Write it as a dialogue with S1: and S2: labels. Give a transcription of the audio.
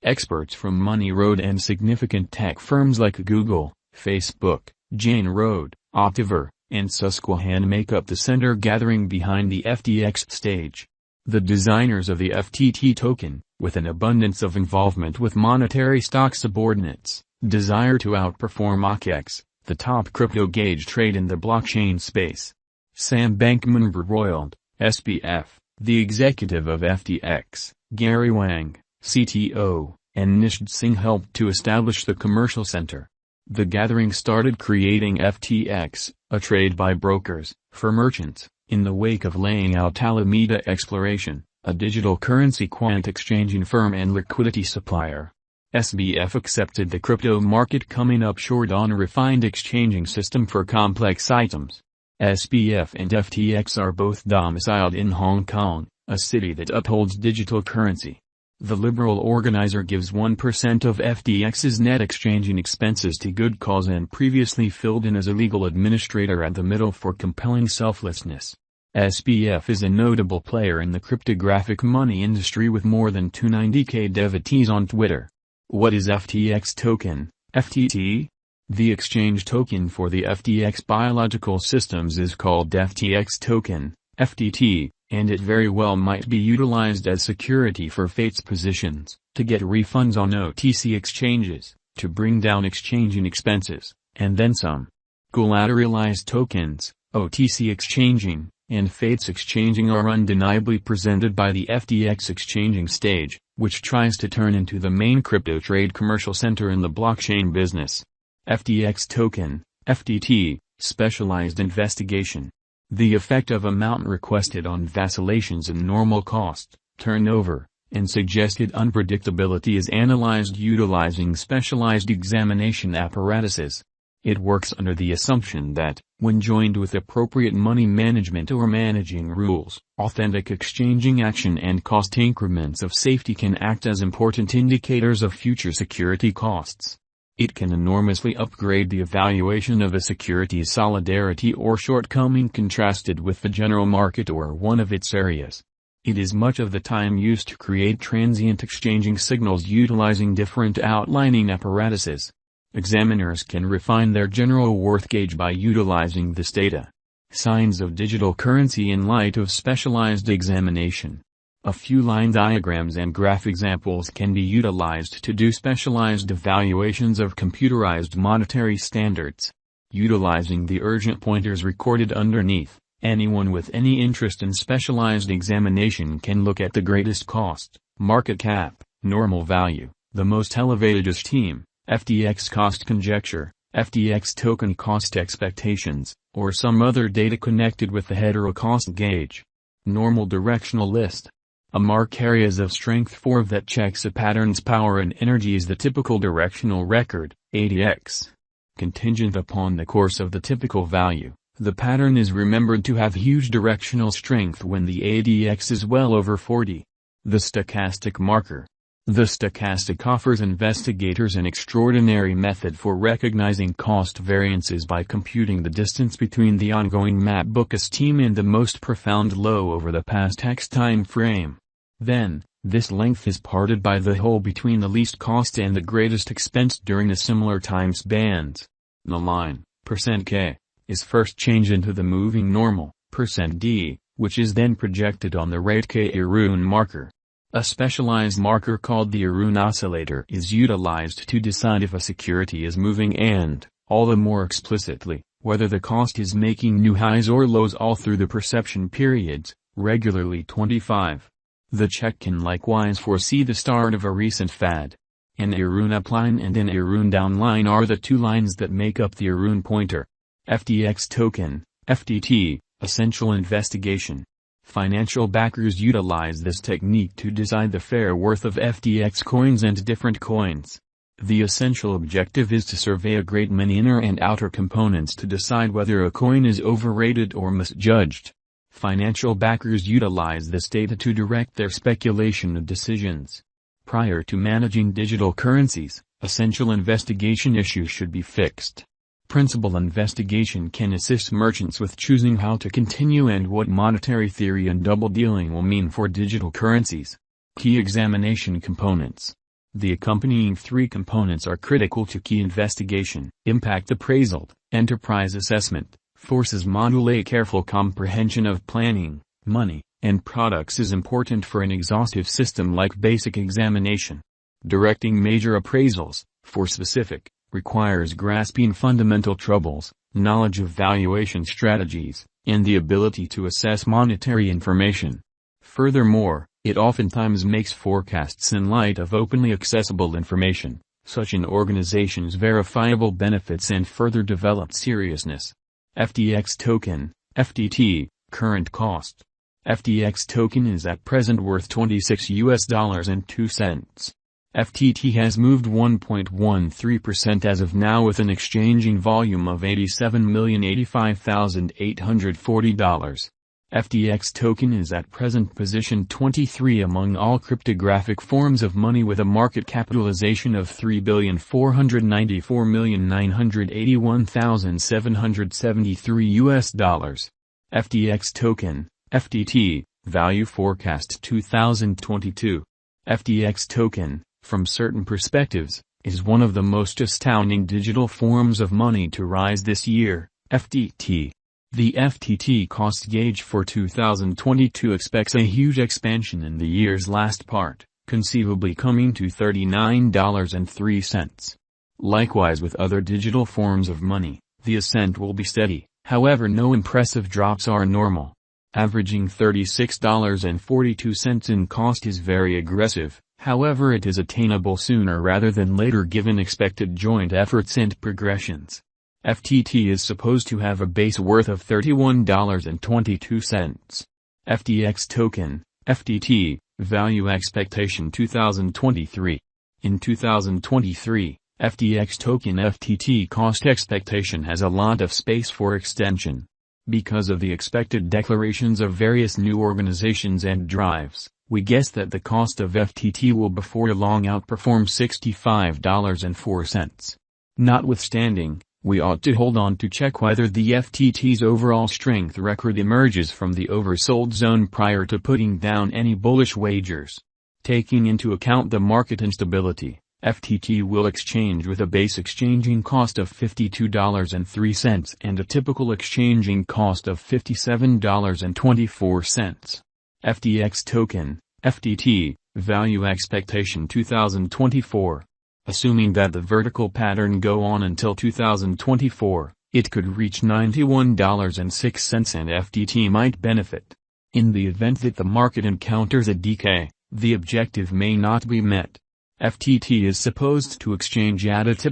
S1: Experts from Money Road and significant tech firms like Google, Facebook, Jane Road, Optiver, and Susquehanna make up the center gathering behind the FTX stage. The designers of the FTT token, with an abundance of involvement with monetary stock subordinates, desire to outperform OKX, the top crypto gauge trade in the blockchain space. Sam Bankman-Royald, SBF, the executive of FTX, Gary Wang, CTO, and Nishd Singh helped to establish the commercial center. The gathering started creating FTX, a trade by brokers, for merchants, in the wake of laying out Alameda Exploration, a digital currency quant exchanging firm and liquidity supplier. SBF accepted the crypto market coming up short on a refined exchanging system for complex items. SBF and FTX are both domiciled in Hong Kong, a city that upholds digital currency. The liberal organizer gives 1% of FTX's net exchanging expenses to good cause and previously filled in as a legal administrator at the middle for compelling selflessness. SBF is a notable player in the cryptographic money industry with more than 290,000 devotees on Twitter. What is FTX token, FTT? The exchange token for the FTX biological systems is called Ftx token, FTT, and it very well might be utilized as security for Ftx positions, to get refunds on OTC exchanges, to bring down exchanging expenses, and then some. Collateralized tokens, OTC exchanging, and Ftx exchanging are undeniably presented by the FTX exchanging stage, which tries to turn into the main crypto trade commercial center in the blockchain business. FTX token, FTT, specialized investigation. The effect of amount requested on vacillations in normal cost, turnover, and suggested unpredictability is analyzed utilizing specialized examination apparatuses. It works under the assumption that, when joined with appropriate money management or managing rules, authentic exchanging action and cost increments of safety can act as important indicators of future security costs. It can enormously upgrade the evaluation of a security's solidarity or shortcoming contrasted with the general market or one of its areas. It is much of the time used to create transient exchanging signals utilizing different outlining apparatuses. Examiners can refine their general worth gauge by utilizing this data. Signs of digital currency in light of specialized examination. A few line diagrams and graph examples can be utilized to do specialized evaluations of computerized monetary standards. Utilizing the urgent pointers recorded underneath, anyone with any interest in specialized examination can look at the greatest cost, market cap, normal value, the most elevated team, FTX cost conjecture, FTX token cost expectations, or some other data connected with the hetero cost gauge. Normal directional list. A mark areas of strength 4 that checks a pattern's power and energy is the typical directional record, ADX. Contingent upon the course of the typical value, the pattern is remembered to have huge directional strength when the ADX is well over 40. The stochastic marker. The stochastic offers investigators an extraordinary method for recognizing cost variances by computing the distance between the ongoing mapbook esteem and the most profound low over the past X time frame. Then, this length is parted by the whole between the least cost and the greatest expense during the similar time spans. The line, %K, is first changed into the moving normal, %D, which is then projected on the rate K Arun marker. A specialized marker called the Arun oscillator is utilized to decide if a security is moving and, all the more explicitly, whether the cost is making new highs or lows all through the perception periods, regularly 25. The check can likewise foresee the start of a recent fad. An Arun up line and an Arun down line are the two lines that make up the Arun pointer. FTX token, FTT, essential investigation. Financial backers utilize this technique to decide the fair worth of FTX coins and different coins. The essential objective is to survey a great many inner and outer components to decide whether a coin is overrated or misjudged. Financial backers utilize this data to direct their speculation decisions. Prior to managing digital currencies, essential investigation issues should be fixed. Principal investigation can assist merchants with choosing how to continue and what monetary theory and double dealing will mean for digital currencies. Key examination components. The accompanying three components are critical to key investigation. Impact appraisal, enterprise assessment, forces module. A careful comprehension of planning, money, and products is important for an exhaustive system like basic examination. Directing major appraisals, for specific, requires grasping fundamental troubles, knowledge of valuation strategies, and the ability to assess monetary information. Furthermore, it oftentimes makes forecasts in light of openly accessible information, such an organization's verifiable benefits and further developed seriousness. FTX token, FTT, current cost. FTX token is at present worth $26.02. FTT has moved 1.13% as of now with an exchanging volume of $87,085,840. FTX token is at present position 23 among all cryptographic forms of money with a market capitalization of $3,494,981,773. FTX token, FTT, value forecast 2022. FTX token, from certain perspectives, is one of the most astounding digital forms of money to rise this year. FTT. The FTT cost gauge for 2022 expects a huge expansion in the year's last part, conceivably coming to $39.03. Likewise with other digital forms of money, the ascent will be steady, however no impressive drops are normal. Averaging $36.42 in cost is very aggressive, however it is attainable sooner rather than later given expected joint efforts and progressions. FTT is supposed to have a base worth of $31.22. FTX token, FTT, value expectation 2023. In 2023, FTX token FTT cost expectation has a lot of space for extension. Because of the expected declarations of various new organizations and drives, we guess that the cost of FTT will before long outperform $65.04. Notwithstanding, we ought to hold on to check whether the FTT's overall strength record emerges from the oversold zone prior to putting down any bullish wagers. Taking into account the market instability, FTT will exchange with a base exchanging cost of $52.03 and a typical exchanging cost of $57.24. FTX token, FTT, value expectation 2024. Assuming that the vertical pattern go on until 2024, it could reach $91.06 and FTT might benefit. In the event that the market encounters a decay, the objective may not be met. FTT is supposed to exchange at a typical